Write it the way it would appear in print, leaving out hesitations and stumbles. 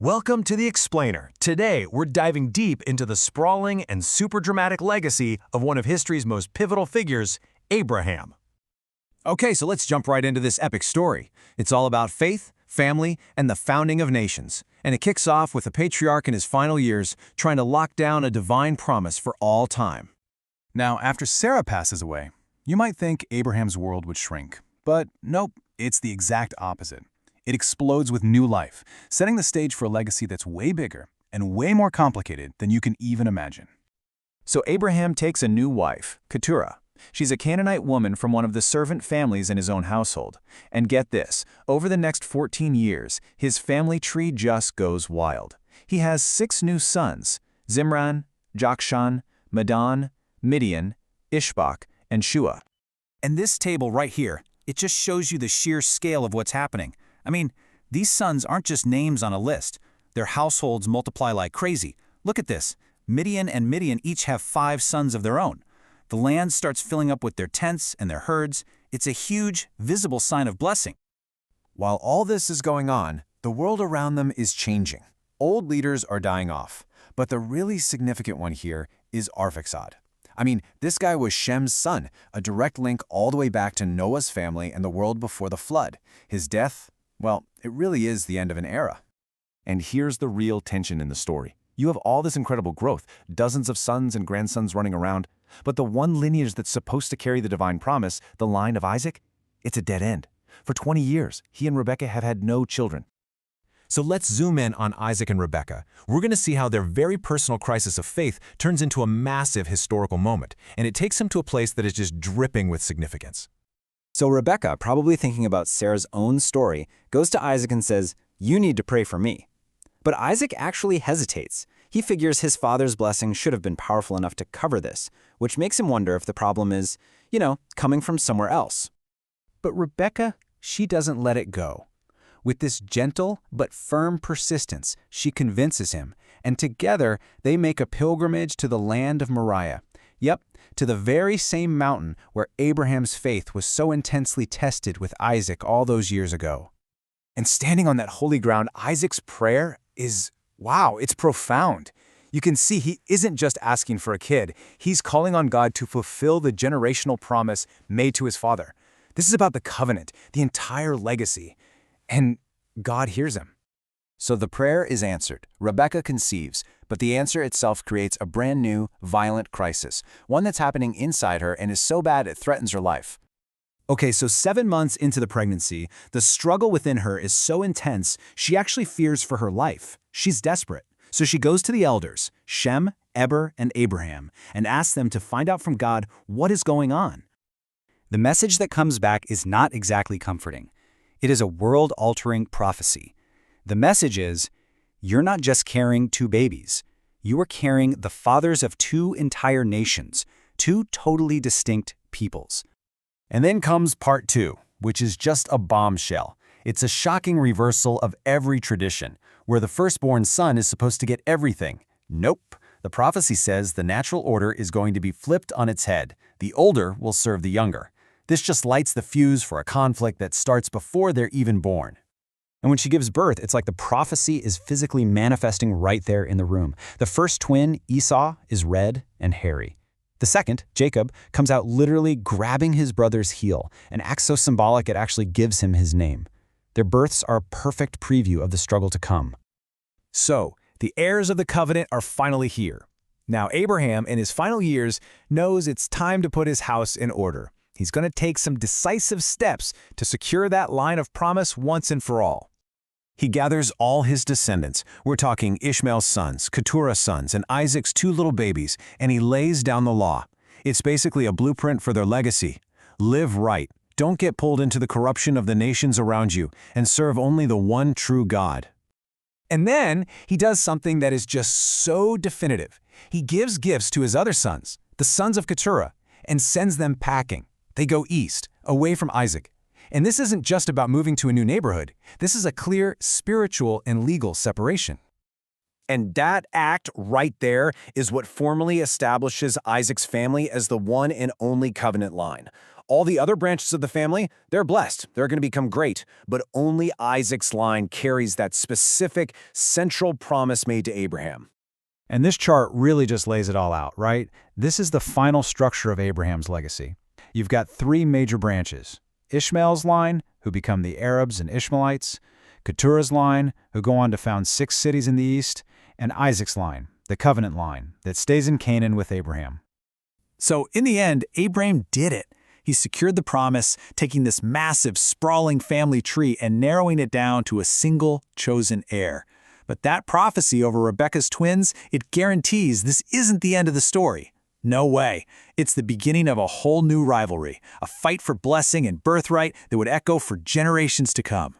Welcome to The Explainer. Today, we're diving deep into the sprawling and super dramatic legacy of one of history's most pivotal figures, Abraham. Okay, so let's jump right into this epic story. It's all about faith, family, and the founding of nations. And it kicks off with a patriarch in his final years trying to lock down a divine promise for all time. Now, after Sarah passes away, you might think Abraham's world would shrink. But nope, it's the exact opposite. It explodes with new life, setting the stage for a legacy that's way bigger and way more complicated than you can even imagine. So Abraham takes a new wife, Keturah. She's a Canaanite woman from one of the servant families in his own household. And get this, over the next 14 years, his family tree just goes wild. He has 6 new sons, Zimran, Jokshan, Medan, Midian, Ishbak, and Shua. And this table right here, it just shows you the sheer scale of what's happening. I mean, these sons aren't just names on a list. Their households multiply like crazy. Look at this. Midian and Midian each have 5 sons of their own. The land starts filling up with their tents and their herds. It's a huge, visible sign of blessing. While all this is going on, the world around them is changing. Old leaders are dying off. But the really significant one here is Arphaxad. I mean, this guy was Shem's son, a direct link all the way back to Noah's family and the world before the flood. His death, well, it really is the end of an era. And here's the real tension in the story. You have all this incredible growth, dozens of sons and grandsons running around, but the one lineage that's supposed to carry the divine promise, the line of Isaac, it's a dead end. For 20 years, he and Rebekah have had no children. So let's zoom in on Isaac and Rebekah. We're going to see how their very personal crisis of faith turns into a massive historical moment, and it takes them to a place that is just dripping with significance. So Rebekah, probably thinking about Sarah's own story, goes to Isaac and says, "You need to pray for me." But Isaac actually hesitates. He figures his father's blessing should have been powerful enough to cover this, which makes him wonder if the problem is, coming from somewhere else. But Rebekah, she doesn't let it go. With this gentle but firm persistence, she convinces him, and together they make a pilgrimage to the land of Moriah. Yep, to the very same mountain where Abraham's faith was so intensely tested with Isaac all those years ago. And standing on that holy ground, Isaac's prayer is, wow, it's profound. You can see he isn't just asking for a kid. He's calling on God to fulfill the generational promise made to his father. This is about the covenant, the entire legacy. And God hears him. So the prayer is answered. Rebekah conceives, but the answer itself creates a brand new, violent crisis, one that's happening inside her and is so bad it threatens her life. Okay, so 7 months into the pregnancy, the struggle within her is so intense, she actually fears for her life. She's desperate. So she goes to the elders, Shem, Eber, and Abraham, and asks them to find out from God what is going on. The message that comes back is not exactly comforting. It is a world-altering prophecy. The message is, you're not just carrying 2 babies. You are carrying the fathers of 2 entire nations, 2 totally distinct peoples. And then comes part 2, which is just a bombshell. It's a shocking reversal of every tradition, where the firstborn son is supposed to get everything. Nope. The prophecy says the natural order is going to be flipped on its head. The older will serve the younger. This just lights the fuse for a conflict that starts before they're even born. And when she gives birth, it's like the prophecy is physically manifesting right there in the room. The first twin, Esau, is red and hairy. The second, Jacob, comes out literally grabbing his brother's heel and acts so symbolic it actually gives him his name. Their births are a perfect preview of the struggle to come. So, the heirs of the covenant are finally here. Now, Abraham, in his final years, knows it's time to put his house in order. He's going to take some decisive steps to secure that line of promise once and for all. He gathers all his descendants. We're talking Ishmael's sons, Keturah's sons, and Isaac's 2 little babies, and he lays down the law. It's basically a blueprint for their legacy. Live right. Don't get pulled into the corruption of the nations around you, and serve only the one true God. And then he does something that is just so definitive. He gives gifts to his other sons, the sons of Keturah, and sends them packing. They go east, away from Isaac. And this isn't just about moving to a new neighborhood. This is a clear spiritual and legal separation. And that act right there is what formally establishes Isaac's family as the one and only covenant line. All the other branches of the family, they're blessed. They're going to become great. But only Isaac's line carries that specific central promise made to Abraham. And this chart really just lays it all out, right? This is the final structure of Abraham's legacy. You've got three major branches. Ishmael's line, who become the Arabs and Ishmaelites, Keturah's line, who go on to found 6 cities in the east, and Isaac's line, the covenant line, that stays in Canaan with Abraham. So in the end, Abraham did it. He secured the promise, taking this massive, sprawling family tree and narrowing it down to a single chosen heir. But that prophecy over Rebekah's twins, it guarantees this isn't the end of the story. No way. It's the beginning of a whole new rivalry, a fight for blessing and birthright that would echo for generations to come.